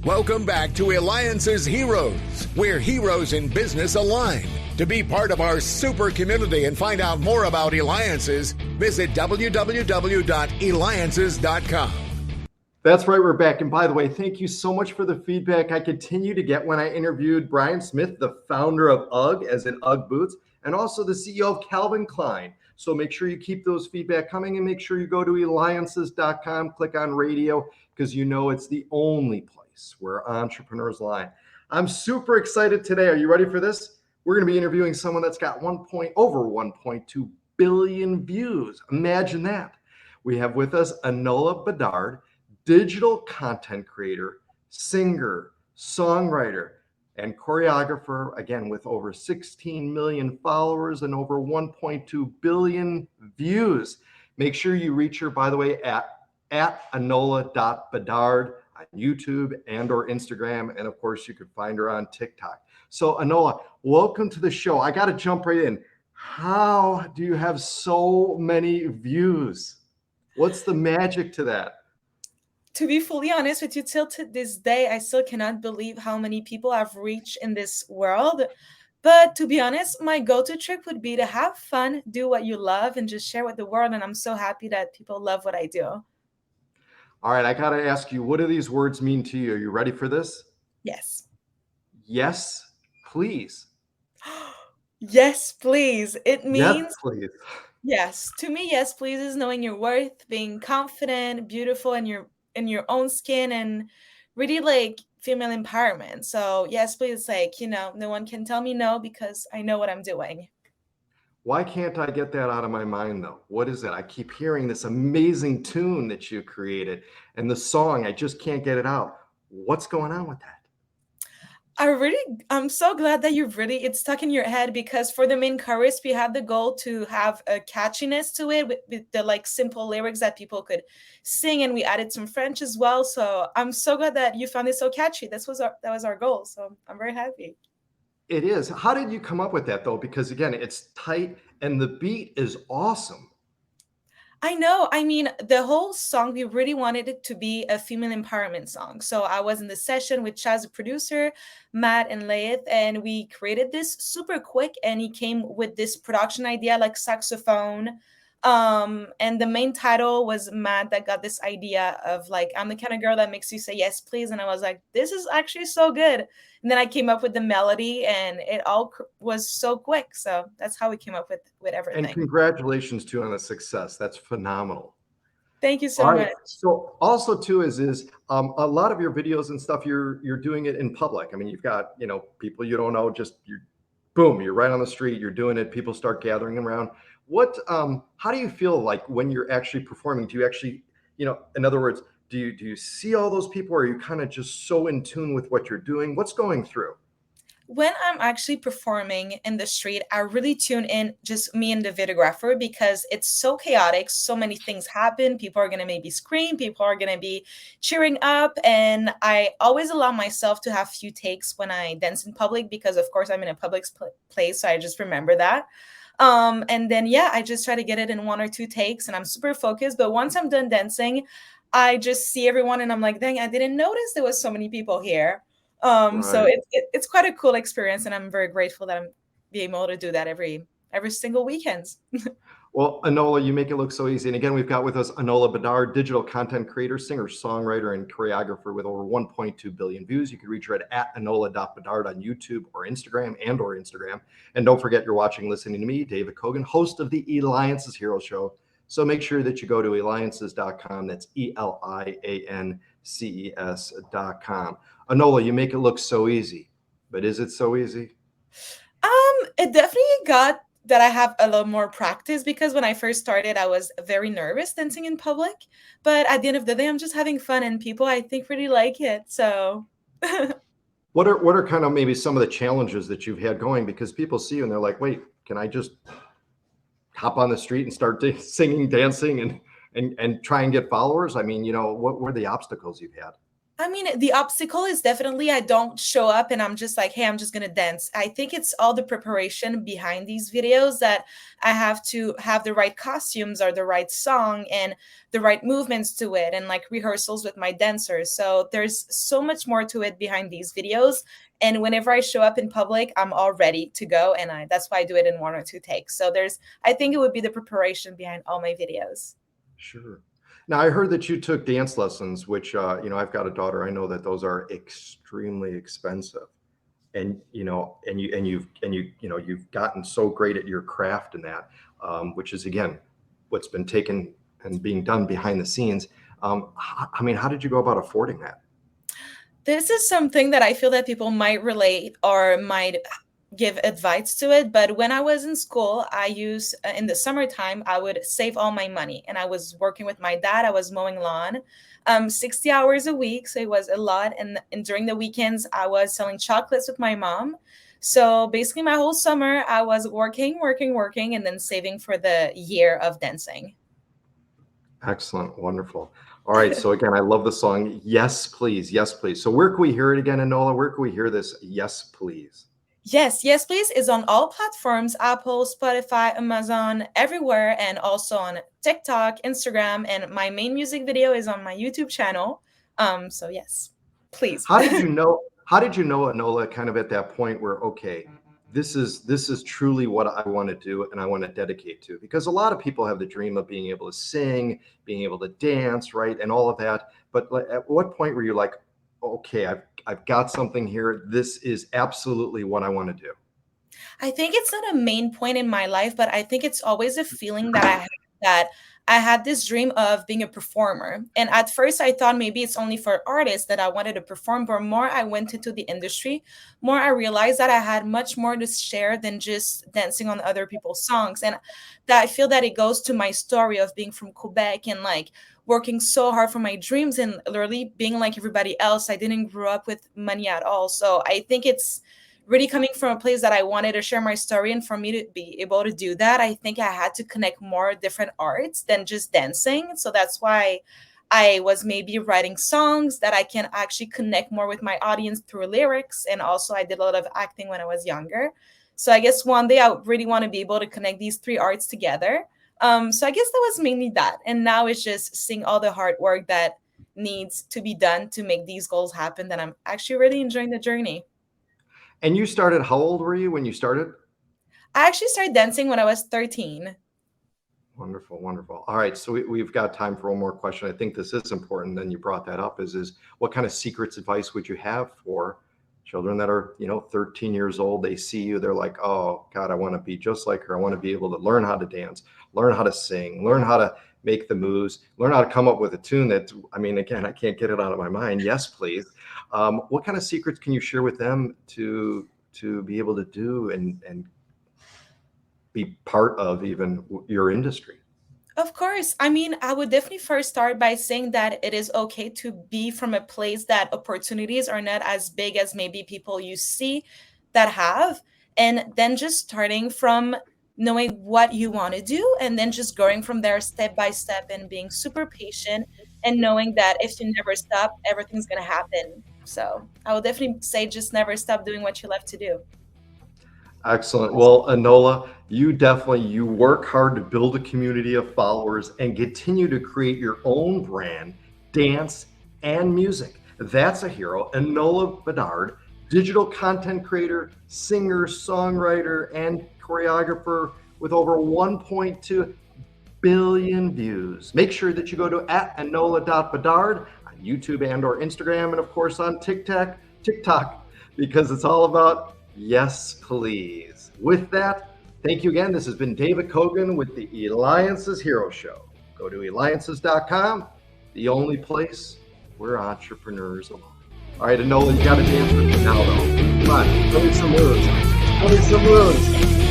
Welcome back to Eliances Heroes, where heroes in business align. To be part of our super community and find out more about Eliances, visit www.Eliances.com. That's right, we're back. And by the way, thank you so much for the feedback I continue to get when I interviewed Brian Smith, the founder of UGG, as in UGG Boots, and also the CEO of Calvin Klein. So make sure you keep those feedback coming, and make sure you go to Eliances.com, click on radio, because you know it's the only place where entrepreneurs align. I'm super excited today. Are you ready for this? We're going to be interviewing someone that's got over 1.2 billion views. Imagine that. We have with us Enola Bedard, digital content creator, singer, songwriter, and choreographer, again, with over 16 million followers and over 1.2 billion views. Make sure you reach her, by the way, at Enola.Bedard on YouTube and or Instagram. And of course, you could find her on TikTok. So Enola, welcome to the show. I got to jump right in. How do you have so many views? What's the magic to that? To be fully honest with you, till to this day, I still cannot believe how many people I've reached in this world. But to be honest, my go-to trick would be to have fun, do what you love, and just share with the world. And I'm so happy that people love what I do. All right, I got to ask you, what do these words mean to you? Are you ready for this? Yes. Yes, please. Yes, please. It means yes, please. Yes. To me, yes, please is knowing your worth, being confident, beautiful in your own skin, and really like female empowerment. So yes, please, like, no one can tell me no because I know what I'm doing. Why can't I get that out of my mind though? What is it? I keep hearing this amazing tune that you created and the song, I just can't get it out. What's going on with that? I'm so glad that it's stuck in your head, because for the main chorus, we had the goal to have a catchiness to it with the like simple lyrics that people could sing, and we added some French as well. So I'm so glad that you found it so catchy. That was our goal. So I'm very happy. It is. How did you come up with that though? Because again, it's tight and the beat is awesome. I know. I mean, the whole song, we really wanted it to be a female empowerment song. So I was in the session with Chaz, the producer, Matt, and Leith, and we created this super quick. And he came with this production idea, like saxophone. And the main title was Matt that got this idea of like, I'm the kind of girl that makes you say yes, please. And I was like, this is actually so good. And then I came up with the melody, and it all was so quick. So that's how we came up with everything. And congratulations too on the success. That's phenomenal. Thank you so much. So also too is a lot of your videos and stuff, you're doing it in public. I mean, you've got, people you don't know, just you're right on the street, you're doing it. People start gathering around. How do you feel like when you're actually performing? Do you actually, in other words, do you see all those people, or are you kind of just so in tune with what you're doing? What's going through? When I'm actually performing in the street, I really tune in, just me and the videographer, because it's so chaotic. So many things happen. People are going to maybe scream. People are going to be cheering up. And I always allow myself to have few takes when I dance in public, because of course I'm in a public place. So I just remember that. And then, I just try to get it in 1 or 2 takes, and I'm super focused. But once I'm done dancing, I just see everyone and I'm like, dang, I didn't notice there was so many people here. Right. So it's quite a cool experience, and I'm very grateful that I'm being able to do that every single weekends. Well, Enola, you make it look so easy. And again, we've got with us Enola Bedard, digital content creator, singer, songwriter, and choreographer with over 1.2 billion views. You can reach her at Enola.Bedard on YouTube or Instagram. And don't forget, you're watching, listening to me, David Kogan, host of the Eliances Hero Show. So make sure that you go to Eliances.com. That's Eliances.com. Enola, you make it look so easy, but is it so easy? It definitely got that I have a lot more practice, because when I first started, I was very nervous dancing in public. But at the end of the day, I'm just having fun, and people, I think, really like it. So what are kind of maybe some of the challenges that you've had going? Because people see you and they're like, wait, can I just hop on the street and start singing, dancing, and try and get followers? I mean, what were the obstacles you've had? I mean, the obstacle is definitely I don't show up and I'm just like, hey, I'm just gonna dance. I think it's all the preparation behind these videos that I have to have the right costumes or the right song and the right movements to it and like rehearsals with my dancers. So there's so much more to it behind these videos. And whenever I show up in public, I'm all ready to go. And that's why I do it in one or two takes. So I think it would be the preparation behind all my videos. Sure. Now, I heard that you took dance lessons, which, I've got a daughter. I know that those are extremely expensive. And, you've gotten so great at your craft in that, which is, again, what's been taken and being done behind the scenes. How did you go about affording that? This is something that I feel that people might relate or might give advice to it. But when I was in school, in the summertime, I would save all my money. And I was working with my dad. I was mowing lawn 60 hours a week. So it was a lot. And during the weekends, I was selling chocolates with my mom. So basically, my whole summer, I was working, and then saving for the year of dancing. Excellent. Wonderful. All right. So again, I love the song, Yes, Please. Yes, Please. So where can we hear it again, Enola? Where can we hear this, Yes, Please? Yes, Please is on all platforms, Apple, Spotify, Amazon, everywhere, and also on TikTok, Instagram, and my main music video is on my YouTube channel. So yes, please. How did you know, Enola, kind of at that point where, okay, this is truly what I want to do and I want to dedicate to? Because a lot of people have the dream of being able to sing, being able to dance, right? And all of that. But at what point were you like, okay, I've got something here. This is absolutely what I want to do? I think it's not a main point in my life, but I think it's always a feeling that I had this dream of being a performer. And at first I thought maybe it's only for artists that I wanted to perform, but more I went into the industry, more I realized that I had much more to share than just dancing on other people's songs. And that I feel that it goes to my story of being from Quebec and like working so hard for my dreams and literally being like everybody else. I didn't grow up with money at all. So I think it's really coming from a place that I wanted to share my story. And for me to be able to do that, I think I had to connect more different arts than just dancing. So that's why I was maybe writing songs that I can actually connect more with my audience through lyrics. And also I did a lot of acting when I was younger. So I guess one day I really want to be able to connect these three arts together. So I guess that was mainly that. And now it's just seeing all the hard work that needs to be done to make these goals happen, that I'm actually really enjoying the journey. And you started, how old were you when you started? I actually started dancing when I was 13. Wonderful, wonderful. All right, so we've got time for one more question. I think this is important. Then you brought that up. Is what kind of secrets advice would you have for children that are 13 years old? They see you, they're like, oh God, I want to be just like her. I want to be able to learn how to dance, learn how to sing, learn how to make the moves, learn how to come up with a tune that, again, I can't get it out of my mind. Yes, please. What kind of secrets can you share with them to be able to do and be part of even your industry? Of course. I would definitely first start by saying that it is okay to be from a place that opportunities are not as big as maybe people you see that have. And then just starting from knowing what you want to do and then just going from there step by step and being super patient and knowing that if you never stop, everything's going to happen. So I would definitely say just never stop doing what you love to do. Excellent. Well, Enola, you work hard to build a community of followers and continue to create your own brand, dance, and music. That's a hero. Enola Bedard, digital content creator, singer, songwriter, and choreographer with over 1.2 billion views. Make sure that you go to @Enola.Bedard on YouTube and or Instagram, and of course on TikTok, because it's all about yes, please. With that, thank you again. This has been David Kogan with the Eliances Hero Show. Go to Eliances.com, the only place where entrepreneurs are. All right, Enola, you got to dance with me now, though. Come on, show me some moves. Show me some moves.